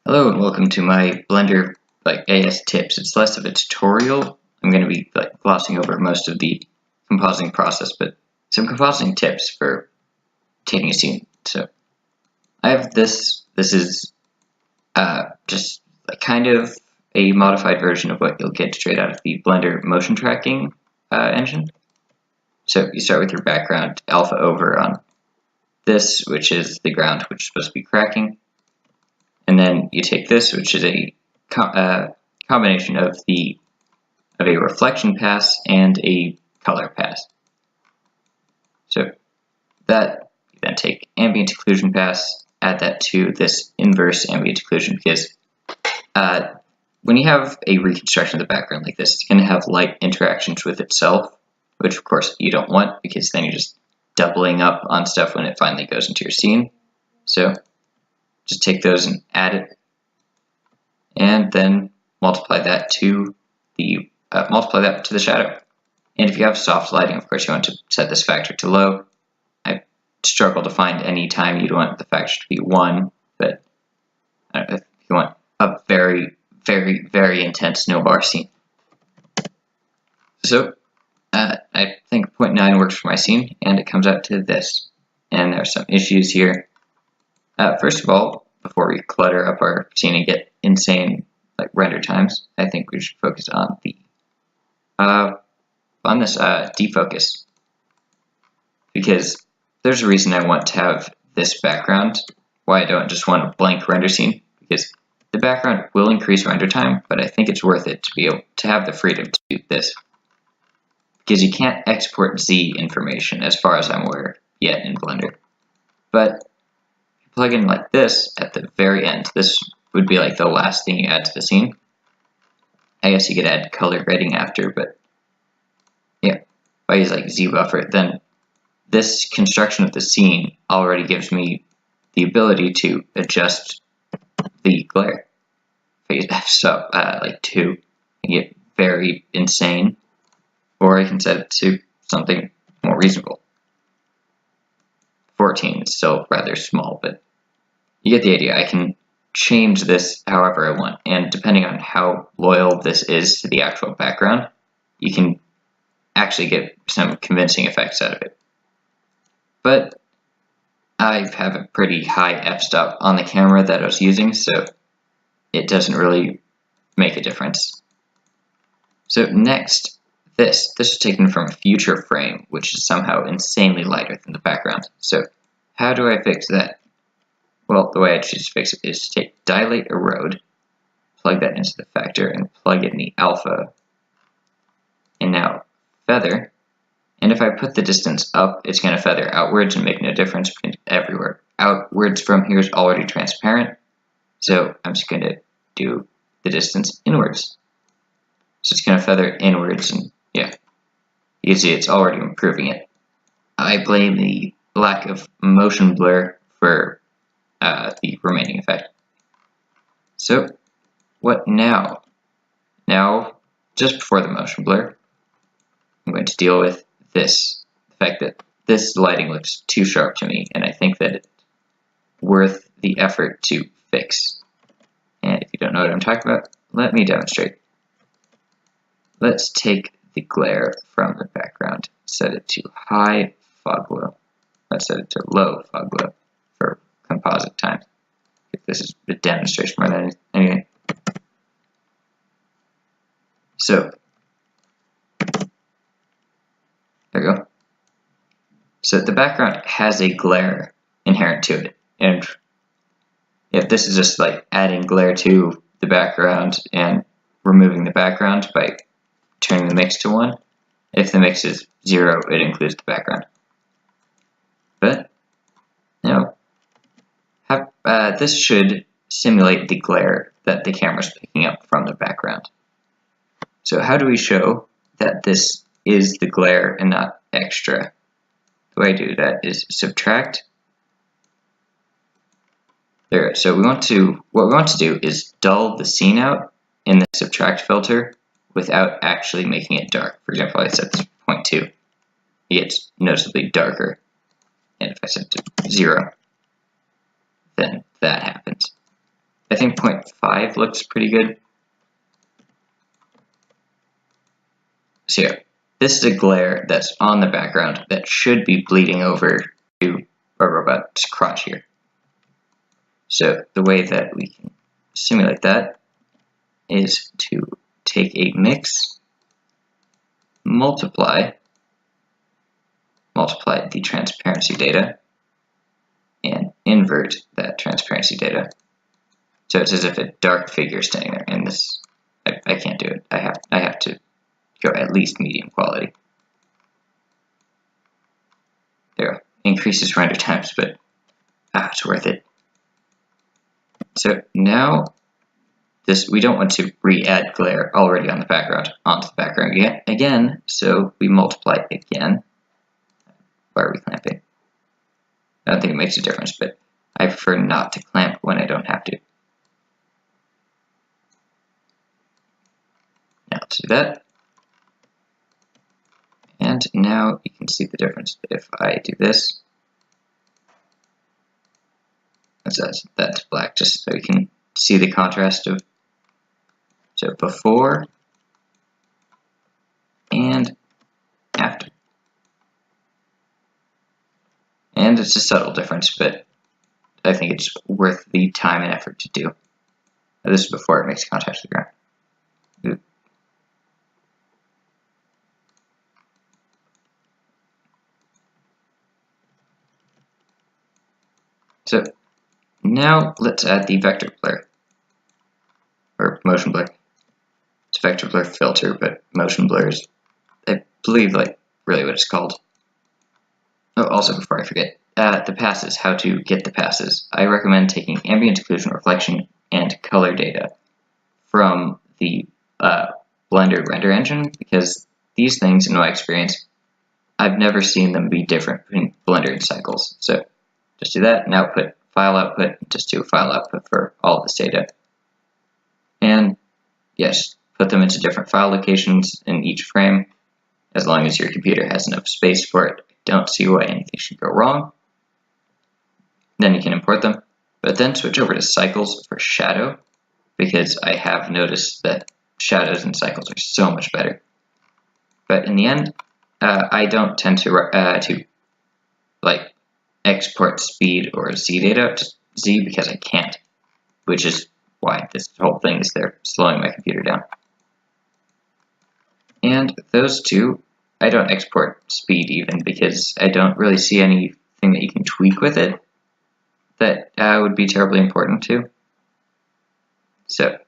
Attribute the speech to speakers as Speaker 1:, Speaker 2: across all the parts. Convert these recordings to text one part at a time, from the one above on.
Speaker 1: Hello and welcome to my Blender AS tips. It's less of a tutorial. I'm going to be glossing over most of the compositing process, but some compositing tips for taking a scene. So I have this. This is just kind of a modified version of what you'll get straight out of the Blender motion tracking engine. So you start with your background alpha over on this, which is the ground, which is supposed to be cracking. And then you take this, which is a combination of a reflection pass and a color pass. So that you then take ambient occlusion pass, add that to this inverse ambient occlusion, because when you have a reconstruction of the background like this, it's going to have light interactions with itself, which of course you don't want, because then you're just doubling up on stuff when it finally goes into your scene. So just take those and add it, and then multiply that to the shadow. And if you have soft lighting, of course, you want to set this factor to low. I struggle to find any time you'd want the factor to be 1, but if you want a very, very, very intense no bar scene. So I think 0.9 works for my scene, and it comes out to this. And there are some issues here. First of all, before we clutter up our scene and get insane render times, I think we should focus on the this defocus, because there's a reason I want to have this background. Why I don't just want a blank render scene, because the background will increase render time, but I think it's worth it to be able to have the freedom to do this, because you can't export Z information as far as I'm aware yet in Blender. But plug in like this at the very end. This would be like the last thing you add to the scene. I guess you could add color grading after, but yeah, if I use Z buffer, then this construction of the scene already gives me the ability to adjust the glare. If I use f-stop 2, I get very insane, or I can set it to something more reasonable. 14 is still rather small, but you get the idea. I can change this however I want, and depending on how loyal this is to the actual background, you can actually get some convincing effects out of it. But I have a pretty high f-stop on the camera that I was using, so it doesn't really make a difference. So next, this is taken from a future frame, which is somehow insanely lighter than the background. So how do I fix that? Well, the way I choose to fix it is to take dilate erode, plug that into the factor, and plug it in the alpha, and now feather. And if I put the distance up, it's going to feather outwards and make no difference because everywhere outwards from here is already transparent. So I'm just going to do the distance inwards. So it's going to feather inwards, and yeah, you can see it's already improving it. I blame the lack of motion blur for the remaining effect. So what now? Now, just before the motion blur, I'm going to deal with this. The fact that this lighting looks too sharp to me, and I think that it's worth the effort to fix. And if you don't know what I'm talking about, let me demonstrate. Let's take the glare from the background, set it to high fog glow. Let's set it to low fog glow for composite time. If this is a demonstration more than anything. So there we go. So the background has a glare inherent to it, and if this is just adding glare to the background and removing the background by turning the mix to 1, if the mix is 0, it includes the background. But now, this should simulate the glare that the camera's picking up from the background. So how do we show that this is the glare and not extra? The way I do that is subtract. There. So what we want to do is dull the scene out in the subtract filter without actually making it dark. For example, I set this to 0.2. It gets noticeably darker. And if I set it to 0, then that happens. I think 2.5 looks pretty good. So yeah, this is a glare that's on the background that should be bleeding over to a robot's crotch here. So the way that we can simulate that is to take a mix, multiply the transparency data, and invert that transparency data. So it's as if a dark figure is standing there, and this, I can't do it. I have to go at least medium quality. There, increases render times, but it's worth it. So now this, we don't want to re-add glare already on the background onto the background again, so we multiply again. Why are we clamping? I don't think it makes a difference, but I prefer not to clamp when I don't have to. Now let's do that. And now you can see the difference. If I do this, let's add that to black just so you can see the contrast of, so before and after. And it's a subtle difference, but I think it's worth the time and effort to do. This is before it makes contact with the ground. Ooh. So now let's add the vector blur, or motion blur. It's vector blur filter, but motion blur is, I believe, like really what it's called. Oh, also before I forget, the passes, how to get the passes. I recommend taking ambient, occlusion, reflection, and color data from the Blender render engine, because these things, in my experience, I've never seen them be different between Blender and Cycles. So just do that, and output, file output, just do a file output for all of this data. And yes, put them into different file locations in each frame, as long as your computer has enough space for it. I don't see why anything should go wrong. Then you can import them, but then switch over to Cycles for shadow, because I have noticed that shadows and cycles are so much better. But in the end, I don't tend to like export speed or Z data to Z because I can't, which is why this whole thing is there, slowing my computer down. And those two, I don't export speed even because I don't really see anything that you can tweak with it that would be terribly important too. So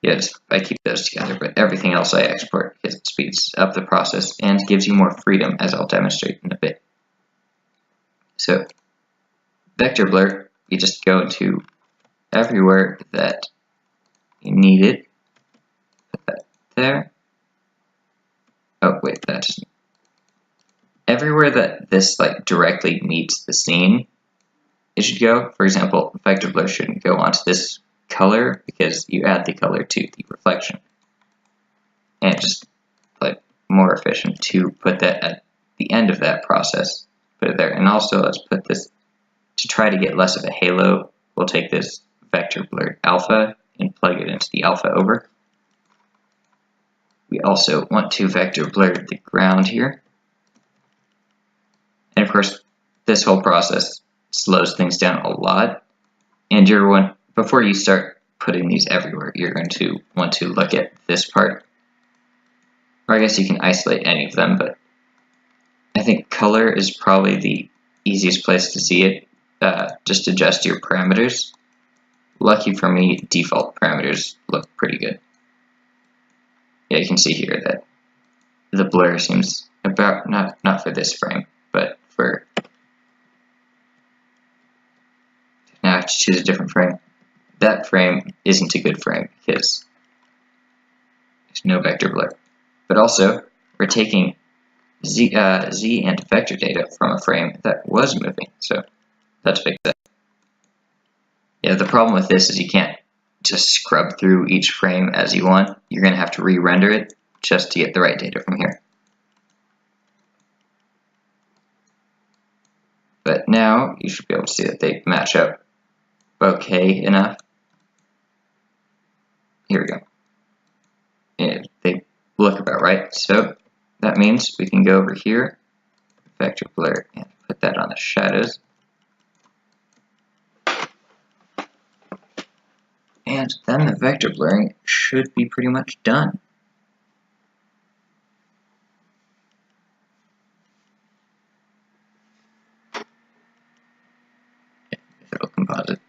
Speaker 1: yes, I keep those together, but everything else I export because it speeds up the process and gives you more freedom, as I'll demonstrate in a bit. So vector blur, you just go to everywhere that you need it. Put that there. Oh wait, that doesn't. Everywhere that this like directly meets the scene, it should go. For example, vector blur shouldn't go onto this color because you add the color to the reflection. And it's just like more efficient to put that at the end of that process. Put it there. And also let's put this, to try to get less of a halo, we'll take this vector blur alpha and plug it into the alpha over. We also want to vector blur the ground here. And of course, this whole process slows things down a lot. And before you start putting these everywhere, you're going to want to look at this part. Or I guess you can isolate any of them, but I think color is probably the easiest place to see it. Just adjust your parameters. Lucky for me, default parameters look pretty good. Yeah, you can see here that the blur seems about, not for this frame, but for, now I have to choose a different frame. That frame isn't a good frame because there's no vector blur. But also, we're taking Z and vector data from a frame that was moving, so let's fix that. Yeah, the problem with this is you can't just scrub through each frame as you want. You're going to have to re-render it just to get the right data from here. But now you should be able to see that they match up okay enough. here we go. And they look about right. So that means we can go over here, vector blur, and put that on the shadows. And then the vector blurring should be pretty much done. It'll composite.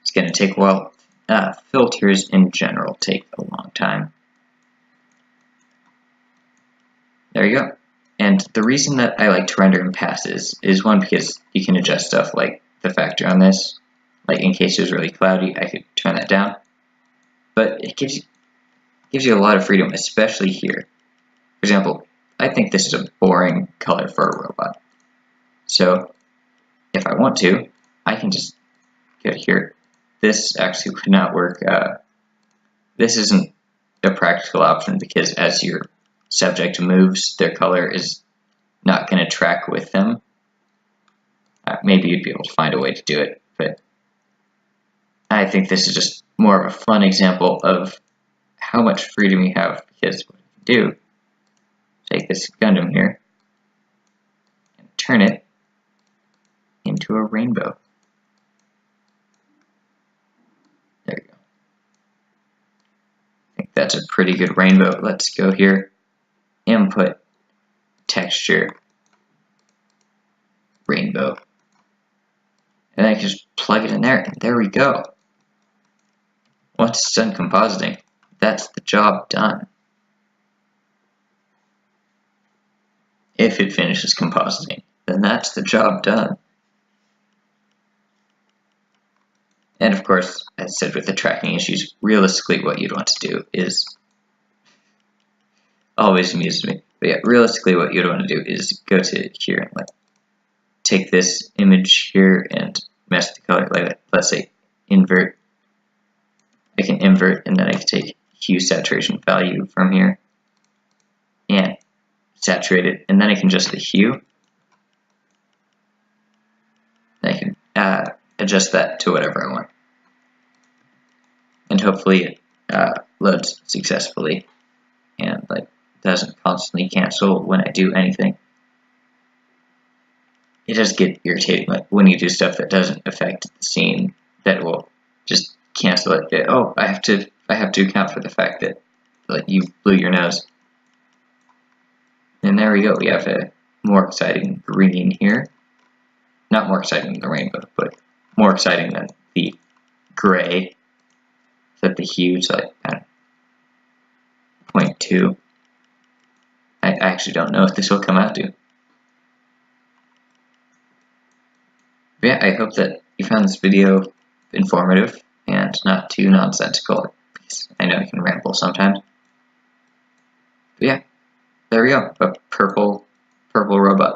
Speaker 1: It's going to take a while. Filters in general take a long time. There you go. And the reason that I like to render in passes is one, because you can adjust stuff like the factor on this. Like in case it was really cloudy, I could turn that down. But it gives you a lot of freedom, especially here. For example, I think this is a boring color for a robot. So if I want to, I can just go here. This actually would not work. This isn't a practical option because as your subject moves, their color is not going to track with them. Maybe you'd be able to find a way to do it, but I think this is just more of a fun example of how much freedom you have, because what you can do, take this Gundam here and turn it into a rainbow. There you go. I think that's a pretty good rainbow. Let's go here, input, texture, rainbow. And I can just plug it in there, and there we go. Once it's done compositing, that's the job done. If it finishes compositing, then that's the job done. And of course, as I said with the tracking issues, realistically what you'd want to do is, always amuses me, but yeah, realistically what you'd want to do is go to here and like take this image here and mess with the color, like let's say invert. I can invert, and then I can take hue saturation value from here and saturate it, and then I can adjust the hue. I can adjust that to whatever I want, and hopefully it loads successfully and like doesn't constantly cancel when I do anything. It does get irritating, like when you do stuff that doesn't affect the scene, that will just cancel it. Oh, I have to account for the fact that like you blew your nose. And there we go. We have a more exciting green here. Not more exciting than the rainbow, but more exciting than the gray. Set the hue to like 0.2. I actually don't know if this will come out to. But yeah, I hope that you found this video informative and not too nonsensical, because I know I can ramble sometimes. But yeah, there we go, a purple robot.